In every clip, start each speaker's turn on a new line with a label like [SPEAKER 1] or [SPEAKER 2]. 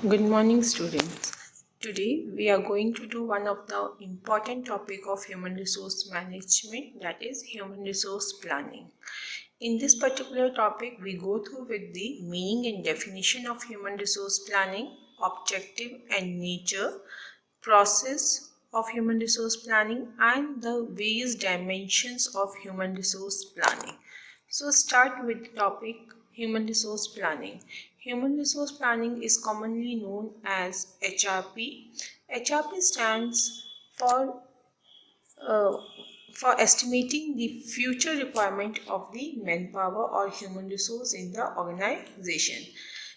[SPEAKER 1] Good morning, students. Today we are going to do one of the important topic of human resource management, that is human resource planning. In this particular topic, we go through with the meaning and definition of human resource planning, objective and nature, process of human resource planning, and the various dimensions of human resource planning. So start with the topic human resource planning. Human resource planning is commonly known as HRP. HRP stands for uh, for estimating the future requirement of the manpower or human resource in the organization.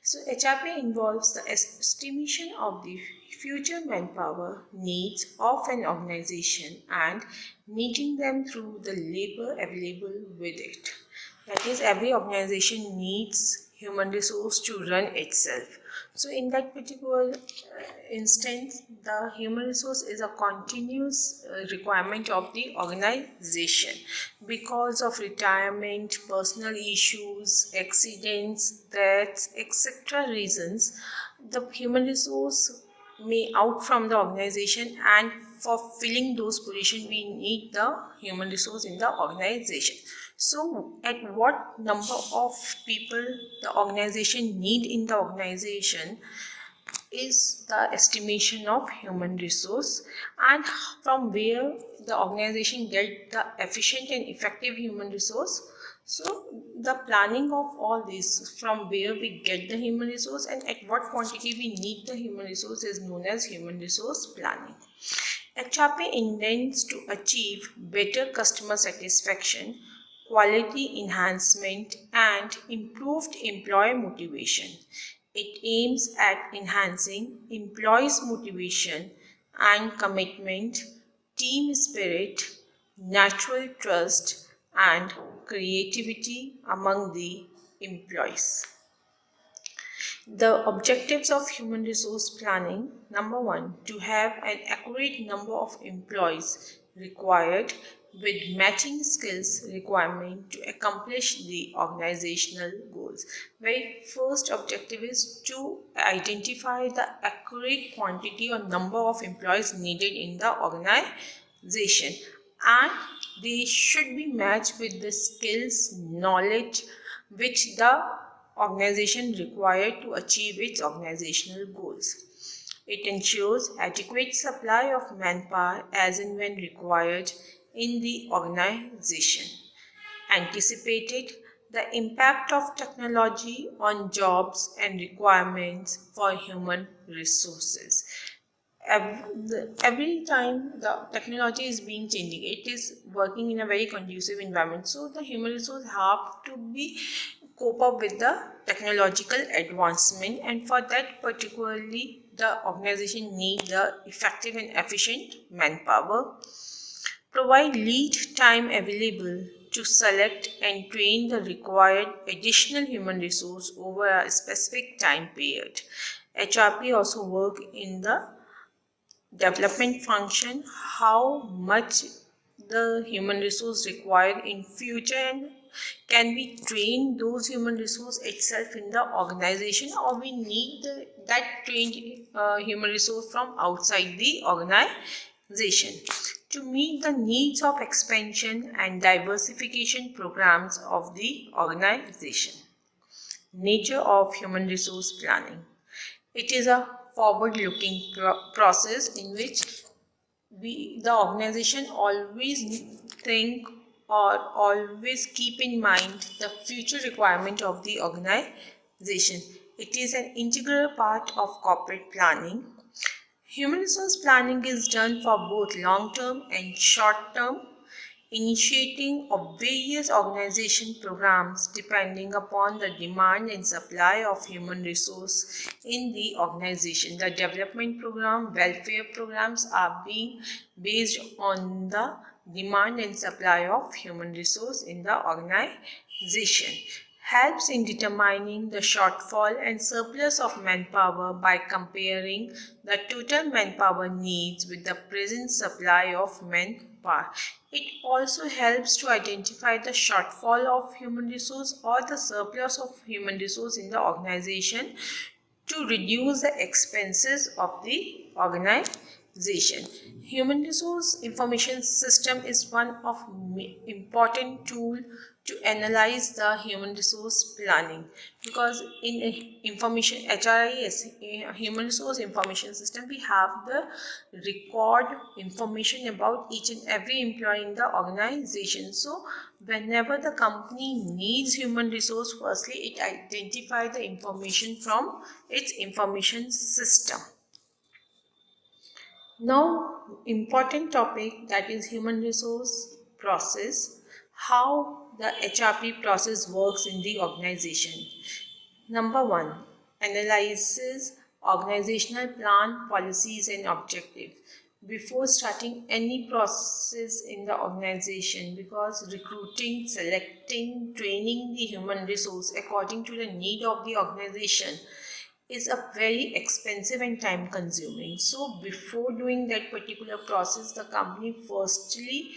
[SPEAKER 1] So HRP involves the estimation of the future manpower needs of an organization and meeting them through the labor available with it. That is, every organization needs human resource to run itself. So in that particular instance, the human resource is a continuous requirement of the organization because of retirement, personal issues, accidents, deaths, etc. reasons. The human resource may out from the organization, and for filling those positions we need the human resource in the organization. So at what number of people the organization need in the organization is the estimation of human resource, and from where the organization get the efficient and effective human resource. So the planning of all this, from where we get the human resource and at what quantity we need the human resource, is known as human resource planning. HRP intends to achieve better customer satisfaction, quality enhancement, and improved employee motivation. It aims at enhancing employees' motivation and commitment, team spirit, natural trust, and creativity among the employees. The objectives of human resource planning: number one, to have an accurate number of employees required with matching skills requirement to accomplish the organizational goals. Very first objective is to identify the accurate quantity or number of employees needed in the organization, and they should be matched with the skills, knowledge which the organization required to achieve its organizational goals. It ensures adequate supply of manpower as and when required in the organization. Anticipated the impact of technology on jobs and requirements for human resources. Every time the technology is being changing, it is working in a very conducive environment, so the human resource have to be cope up with the technological advancement, and for that particularly the organization need the effective and efficient manpower. Provide lead time available to select and train the required additional human resource over a specific time period. HRP also work in the development function, how much the human resource required in future, and can we train those human resource itself in the organization, or we need that trained human resource from outside the organization to meet the needs of expansion and diversification programs of the organization. Nature of human resource planning: it is a forward-looking process in which the organization always think or always keep in mind the future requirement of the organization. It is an integral part of corporate planning. Human resource planning is done for both long-term and short-term initiating of various organization programs depending upon the demand and supply of human resource in the organization. The development program, welfare programs are being based on the demand and supply of human resource in the organization. Helps in determining the shortfall and surplus of manpower by comparing the total manpower needs with the present supply of manpower. It also helps to identify the shortfall of human resource or the surplus of human resource in the organization to reduce the expenses of the organization. Human resource information system is one of important tool to analyze the human resource planning, because in a information HRIS, human resource information system, we have the record information about each and every employee in the organization. So whenever the company needs human resource, firstly it identifies the information from its information system. Now, important topic, that is human resource process, how the HRP process works in the organization. Number one, analyzes organizational plan, policies and objectives before starting any process in the organization, because recruiting, selecting, training the human resource according to the need of the organization is a very expensive and time consuming. So before doing that particular process, the company firstly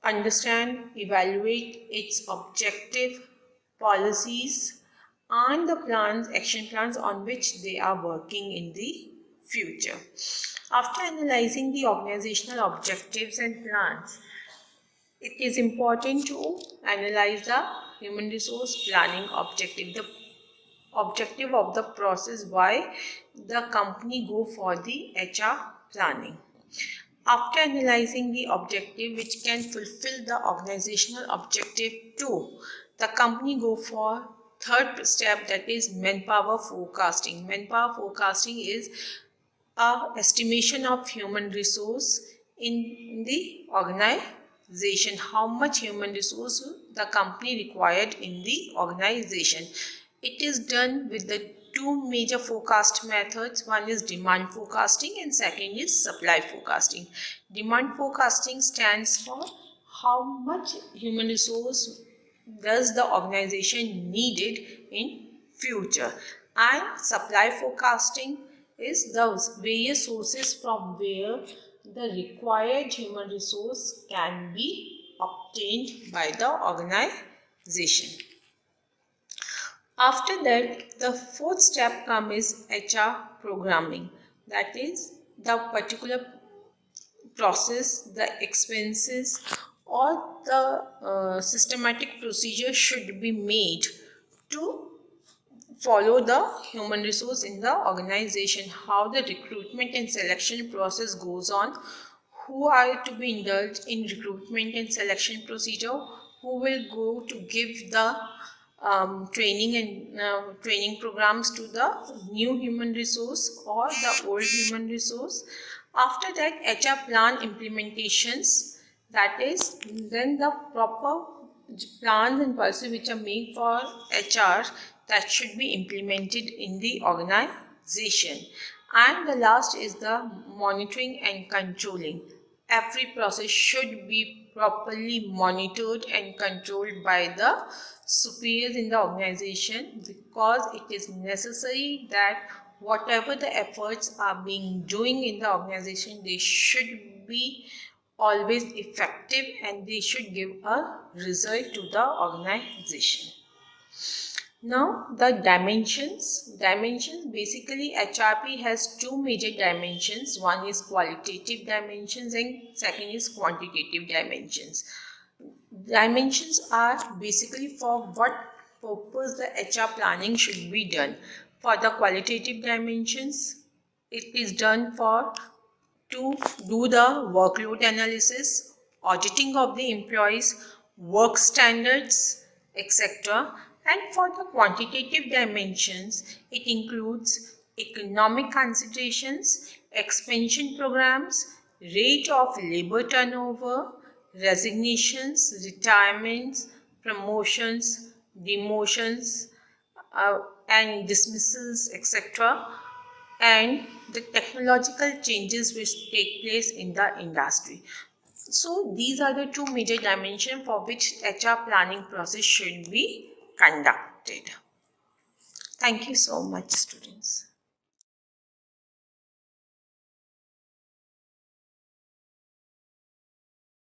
[SPEAKER 1] understand, evaluate its objective, policies and the plans, action plans on which they are working in the future. After analyzing the organizational objectives and plans, it is important to analyze the human resource planning objective, the objective of the process, why the company go for the HR planning. After analyzing the objective which can fulfill the organizational objective too, the company go for third step, that is manpower forecasting. Manpower forecasting is estimation of human resource in the organization, how much human resource the company required in the organization. It is done with the two major forecast methods. One is demand forecasting and second is supply forecasting. Demand forecasting stands for how much human resource does the organization needed in future, and supply forecasting is the various sources from where the required human resource can be obtained by the organization. After that, the fourth step comes is HR programming. That is the particular process, the expenses or the systematic procedure should be made to follow the human resource in the organization, how the recruitment and selection process goes on, who are to be indulged in recruitment and selection procedure, who will go to give the training and training programs to the new human resource or the old human resource. After that, HR plan implementations, that is then the proper plans and policies which are made for HR that should be implemented in the organization. And the last is the monitoring and controlling. Every process should be properly monitored and controlled by the superiors in the organization, because it is necessary that whatever the efforts are being doing in the organization, they should be always effective and they should give a result to the organization. Now the dimensions. Basically HRP has two major dimensions. One is qualitative dimensions and second is quantitative dimensions. Dimensions are basically for what purpose the HR planning should be done. For the qualitative dimensions, it is done for to do the workload analysis, auditing of the employees, work standards, etc. And for the quantitative dimensions, it includes economic considerations, expansion programs, rate of labor turnover, resignations, retirements, promotions, demotions, and dismissals, etc., and the technological changes which take place in the industry. So these are the two major dimensions for which HR planning process should be conducted. Thank you so much, students.